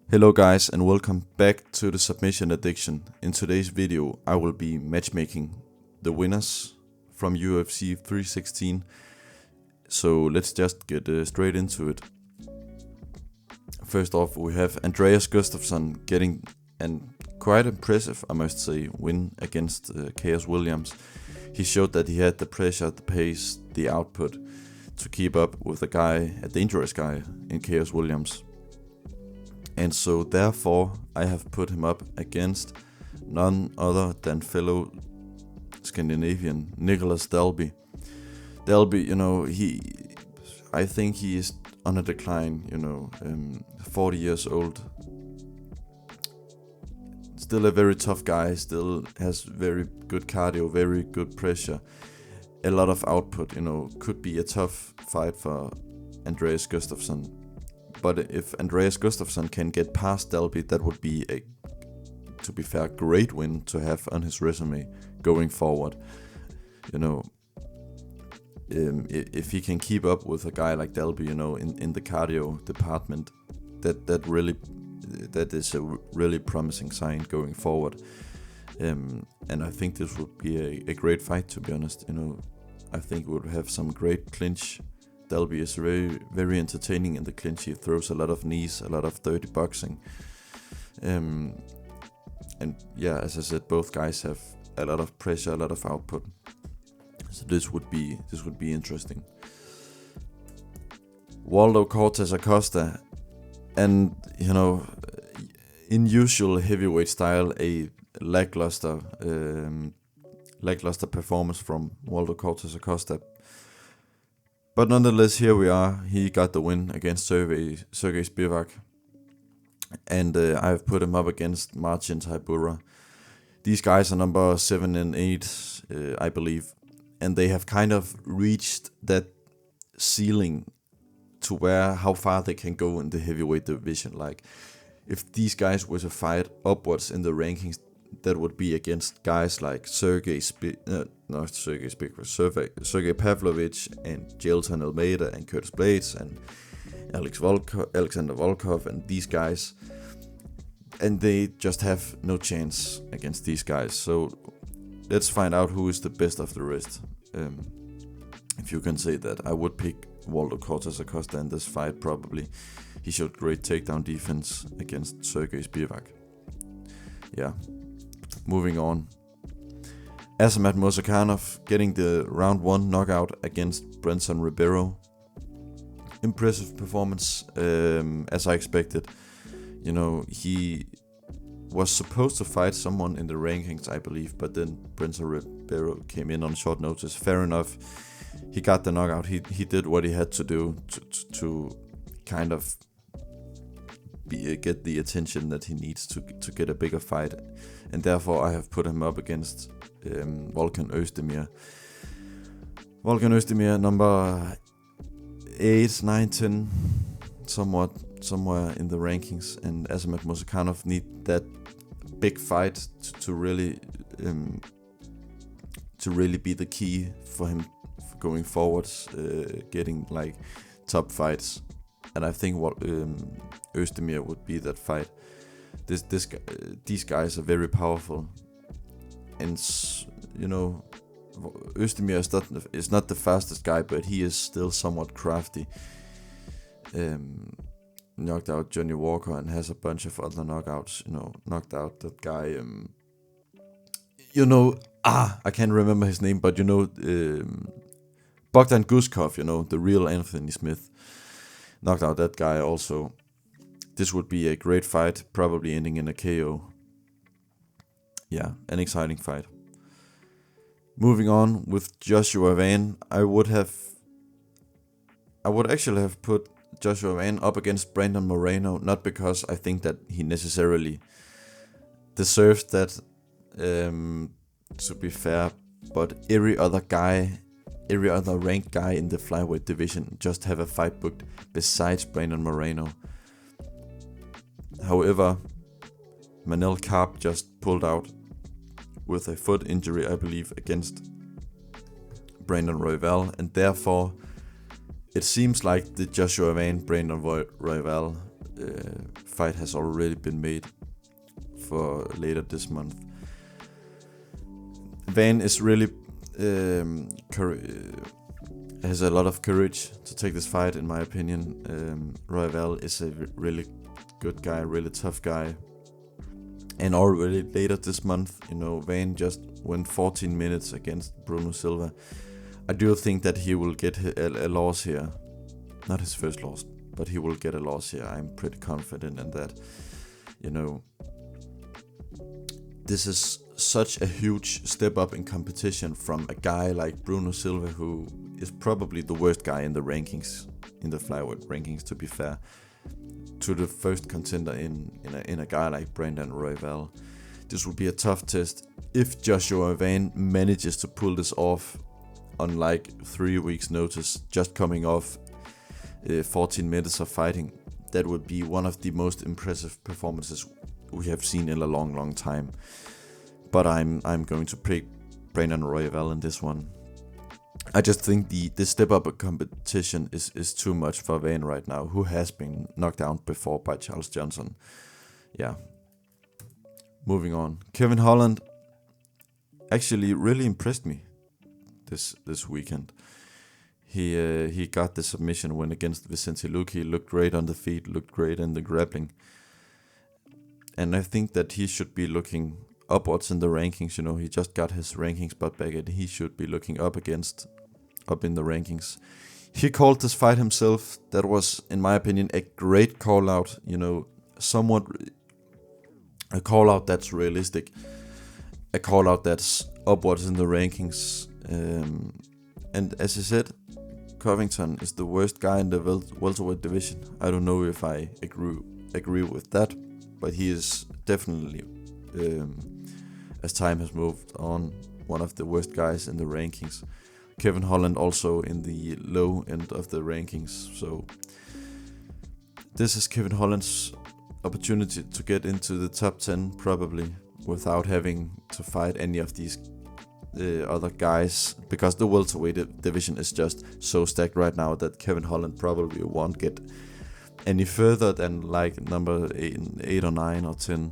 Hello guys and welcome back to the Submission Addiction. In today's video I will be matchmaking the winners from UFC 316. So let's just get straight into it. First off, we have Andreas Gustafsson getting an quite impressive, I must say, win against Chaos Williams. He showed that he had the pressure, the pace, the output to keep up with a dangerous guy in Chaos Williams. And so therefore I have put him up against none other than fellow Scandinavian Nicholas Dalby. Dalby, I think he is on a decline, 40 years old. Still a very tough guy, still has very good cardio, very good pressure, a lot of output, could be a tough fight for Andreas Gustafsson. But if Andreas Gustafsson can get past Dalby, that would be to be fair, great win to have on his resume going forward. If he can keep up with a guy like Dalby, in the cardio department, that is a really promising sign going forward. And I think this would be a great fight, to be honest. I think we would have some great clinch. Dalby is very, very entertaining in the clinch. He throws a lot of knees, a lot of dirty boxing. And yeah, as I said, both guys have a lot of pressure, a lot of output. So this would be interesting. Waldo Cortez Acosta, and in usual heavyweight style, a lackluster performance from Waldo Cortez Acosta. But nonetheless, here we are. He got the win against Sergey Spivak. And I've put him up against Marcin Tybura. These guys are number 7 and 8, I believe. And they have kind of reached that ceiling to how far they can go in the heavyweight division. Like, if these guys were to fight upwards in the rankings, that would be against guys like Sergey Pavlovich and Jelton Almeida and Curtis Blades and Alexander Volkov and these guys, and they just have no chance against these guys. So let's find out who is the best of the rest. If you can say that, I would pick Waldo Cortez Acosta in this fight probably. He showed great takedown defense against Sergey Spivak. Yeah. Moving on, Azamat Murzakanov getting the round 1 knockout against Brenton Ribeiro. Impressive performance, as I expected. He was supposed to fight someone in the rankings, I believe, but then Brenton Ribeiro came in on short notice. Fair enough, he got the knockout. He did what he had to do to kind of get the attention that he needs to get a bigger fight, and therefore I have put him up against Volkan Özdemir. Volkan Özdemir, number 8, 9, 10, somewhere in the rankings, and Azamat Murzakanov need that big fight to really be the key for him going forwards, getting like top fights. And I think Özdemir would be that fight. These guys are very powerful, and Özdemir is not the fastest guy, but he is still somewhat crafty. Knocked out Johnny Walker and has a bunch of other knockouts. Knocked out that guy. I can't remember his name, but Bogdan Guskov. The real Anthony Smith. Knocked out that guy also. This would be a great fight, probably ending in a KO. Yeah, an exciting fight. Moving on with Joshua Van, I would actually have put Joshua Van up against Brandon Moreno, not because I think that he necessarily deserves that, to be fair, but every other ranked guy in the flyweight division just have a fight booked besides Brandon Moreno. However, Manel Kape just pulled out with a foot injury, I believe, against Brandon Royval, and therefore it seems like the Joshua Van Brandon Royval fight has already been made for later this month. Van is really has a lot of courage to take this fight, in my opinion. Royval is a really good guy, really tough guy. And already later this month, Van just went 14 minutes against Bruno Silva. I do think that he will get a loss here. Not his first loss, but he will get a loss here. I'm pretty confident in that. This is such a huge step up in competition from a guy like Bruno Silva, who is probably the worst guy in the rankings, in the flyweight rankings, to be fair, to the first contender in a guy like Brandon Royval. This will be a tough test. If Joshua Van manages to pull this off on like 3 weeks notice, just coming off 14 minutes of fighting, that would be one of the most impressive performances we have seen in a long time. But I'm going to pick Brandon Royval in this one. I just think the step up of competition is too much for Van right now, who has been knocked out before by Charles Johnson. Yeah. Moving on. Kevin Holland actually really impressed me this weekend. He got the submission win against Vicente Luque. Looked great on the feet, looked great in the grappling. And I think that he should be looking upwards in the rankings. He just got his ranking spot back, and he should be looking up in the rankings. He called this fight himself. That was, in my opinion, a great call out. Somewhat a call out that's realistic, a call out that's upwards in the rankings. And as I said, Covington is the worst guy in the welterweight division. I don't know if I agree with that, but he is definitely, as time has moved on, one of the worst guys in the rankings. Kevin Holland also in the low end of the rankings. So this is Kevin Holland's opportunity to get into the top 10, probably, without having to fight any of these other guys, because the welterweight division is just so stacked right now that Kevin Holland probably won't get any further than like number 8 or 9 or 10.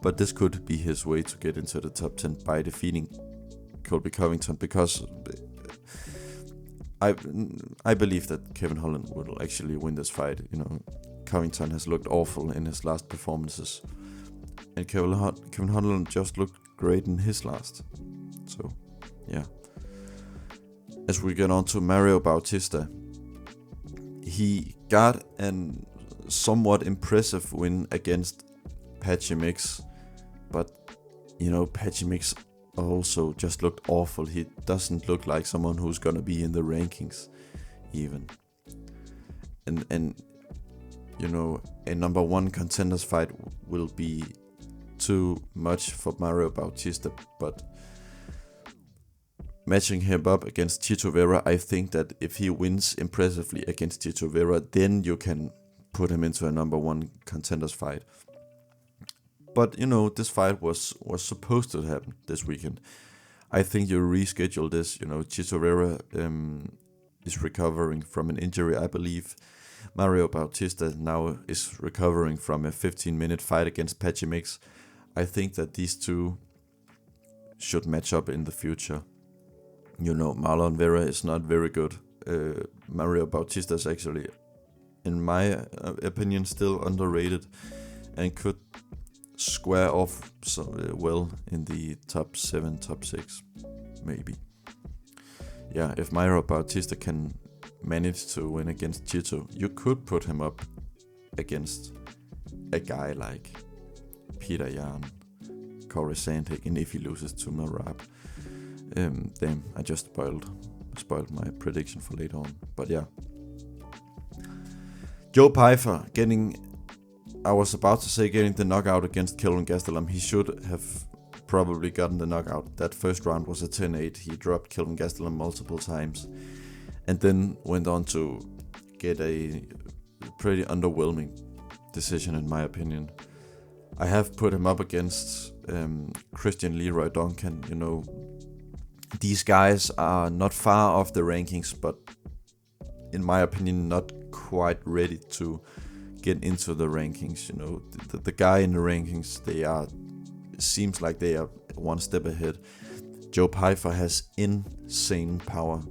But this could be his way to get into the top 10 by defeating Colby Covington, because I believe that Kevin Holland will actually win this fight. Covington has looked awful in his last performances, and Kevin Holland just looked great in his last. So, yeah. As we get on to Mario Bautista, he got a somewhat impressive win against Patchy Mix, but Patchy Mix also just looked awful. He doesn't look like someone who's gonna be in the rankings even. And a number 1 contenders fight will be too much for Mario Bautista, but matching him up against Chito Vera, I think that if he wins impressively against Chito Vera, then you can put him into a number 1 contenders fight. But this fight was supposed to happen this weekend. I think you reschedule this. Chito Vera is recovering from an injury, I believe. Mario Bautista now is recovering from a 15-minute fight against Patchy Mix. I think that these two should match up in the future. Marlon Vera is not very good. Mario Bautista is actually, in my opinion, still underrated and could square off well in the top 7, top 6, maybe. Yeah, if Mario Bautista can manage to win against Chito, you could put him up against a guy like Peter Yan, Corey Sandhagen, if he loses to Merab. Damn, I just spoiled my prediction for later on. But yeah, Joe Pyfer getting the knockout against Kelvin Gastelum. He should have probably gotten the knockout. That first round was a 10-8. He dropped Kelvin Gastelum multiple times, and then went on to get a pretty underwhelming decision, in my opinion. I have put him up against Christian Leroy Duncan. These guys are not far off the rankings, but in my opinion, not quite ready to get into the rankings. You know, the guy in the rankings, seems like they are one step ahead. Joe Pyfer has insane power,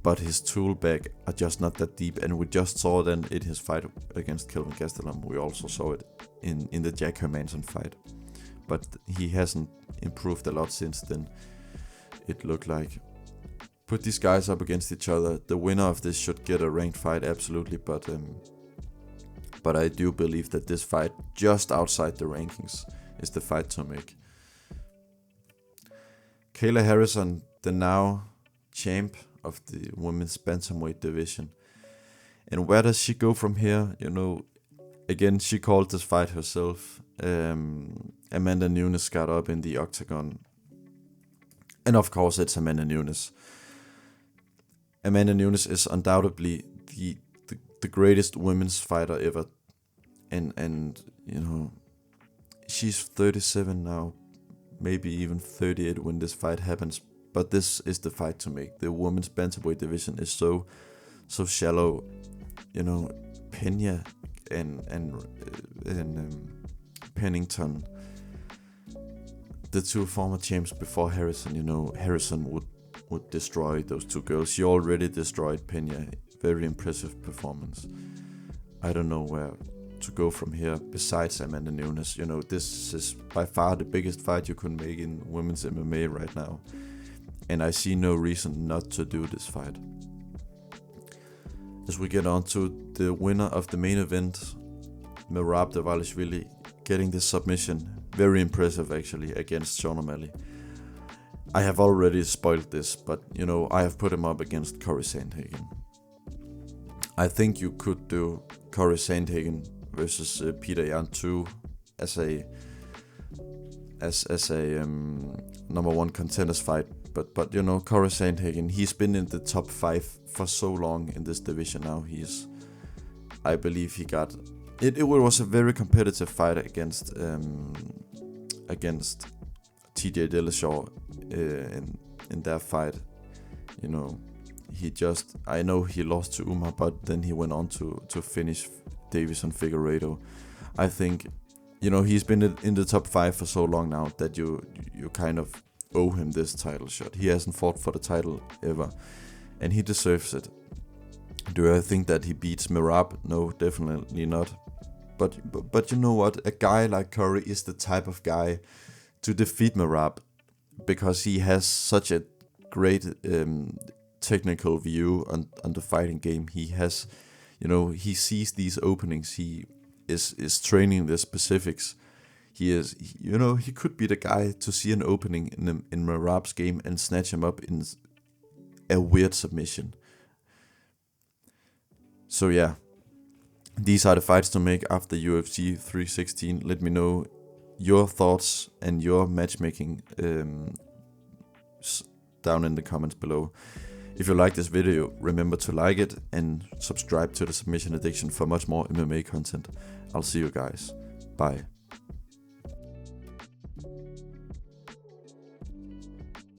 but his tool bag are just not that deep, and we just saw then in his fight against Kelvin Gastelum. We also saw it in the Jack Hermansson fight, but he hasn't improved a lot since then, it looked like. Put these guys up against each other. The winner of this should get a ranked fight, absolutely, but I do believe that this fight just outside the rankings is the fight to make. Kayla Harrison, the now champ of the women's bantamweight division. And where does she go from here? You know, again, she called this fight herself. Amanda Nunes got up in the octagon. And of course, it's Amanda Nunes. Amanda Nunes is undoubtedly the greatest women's fighter ever. And you know, she's 37 now, maybe even 38 when this fight happens. But this is the fight to make. The women's bantamweight division is so shallow. You know, Pena and Pennington, the two former champs before Harrison. You know, Harrison would destroy those two girls. She already destroyed Pena. Very impressive performance. I don't know where to go from here besides Amanda Nunes. You know, this is by far the biggest fight you can make in women's MMA right now, and I see no reason not to do this fight. As we get on to the winner of the main event, Merab Dvalishvili, getting this submission, very impressive actually, against Sean O'Malley. I have already spoiled this, but you know, I have put him up against Corey Sandhagen. I think you could do Corey Sandhagen versus Peter Yan 2 as a number one contenders fight, but you know, Corey Sandhagen, he's been in the top 5 for so long in this division now. I believe he got it was a very competitive fight against TJ Dillashaw in that fight. You know, I know he lost to Umar, but then he went on to finish Davison Figueiredo. I think, you know, he's been in the top 5 for so long now that you kind of owe him this title shot. He hasn't fought for the title ever, and he deserves it. Do I think that he beats Merab? No, definitely not. But you know what? A guy like Corey is the type of guy to defeat Merab because he has such a great technical view on the fighting game. He has, you know, he sees these openings. He is training the specifics. He is, you know, he could be the guy to see an opening in Merab's game and snatch him up in a weird submission. So yeah, these are the fights to make after UFC 316. Let me know your thoughts and your matchmaking down in the comments below. If you like this video, remember to like it and subscribe to the Submission Addiction for much more MMA content. I'll see you guys. Bye.